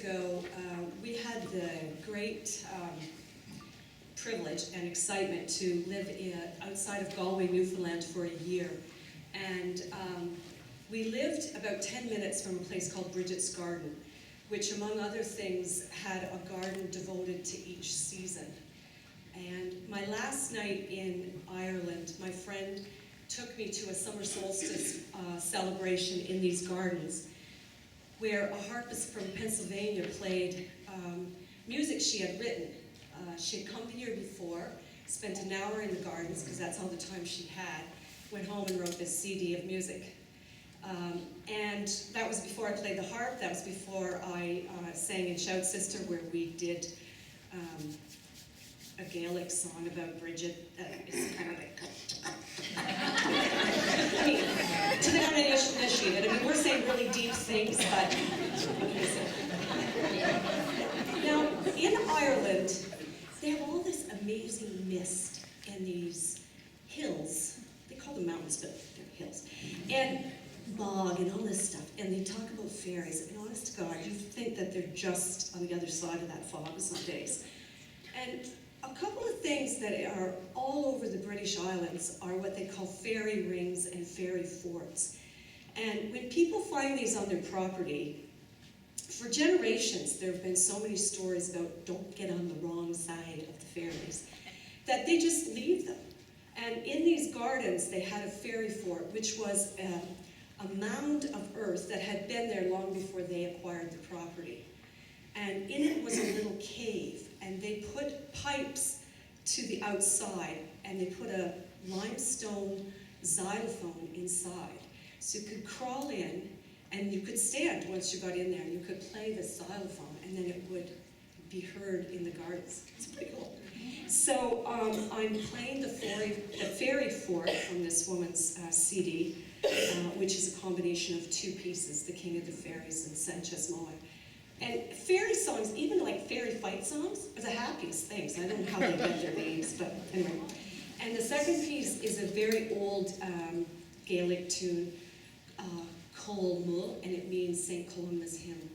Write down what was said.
ago, we had the great privilege and excitement to live outside of Galway, Newfoundland for a year. And we lived about 10 minutes from a place called Bridget's Garden, which among other things had a garden devoted to each season. And my last night in Ireland, my friend took me to a summer solstice celebration in these gardens, where a harpist from Pennsylvania played music she had written. She had come here before, spent an hour in the gardens, because that's all the time she had, went home and wrote this CD of music. And that was before I played the harp. That was before I sang in Shout Sister, where we did a Gaelic song about Bridget. It's kind of like... I mean, to the uninitiated, I mean, we're saying really deep things, but... Now, in Ireland, they have all this amazing mist and these hills. They call them mountains, but they're hills. And bog and all this stuff, and they talk about fairies, and honest to God, you think that they're just on the other side of that fog some days. And a couple of things that are all over the British Islands are what they call fairy rings and fairy forts. And when people find these on their property, for generations there have been so many stories about don't get on the wrong side of the fairies, that they just leave them. And in these gardens they had a fairy fort, which was a mound of earth that had been there long before they acquired the property. And in it was a little cave, and they put pipes to the outside, and they put a limestone xylophone inside. So you could crawl in, and you could stand once you got in there, and you could play the xylophone, and then it would be heard in the gardens. It's pretty cool. So I'm playing the fairy fort from this woman's CD, which is a combination of two pieces, The King of the Fairies and Sanchez Moa. And fairy songs, even like fairy fight songs, are the happiest things. I don't know how they get their names, but anyway. And the second piece is a very old Gaelic tune, Col Mull, and it means St. Columba's hymn.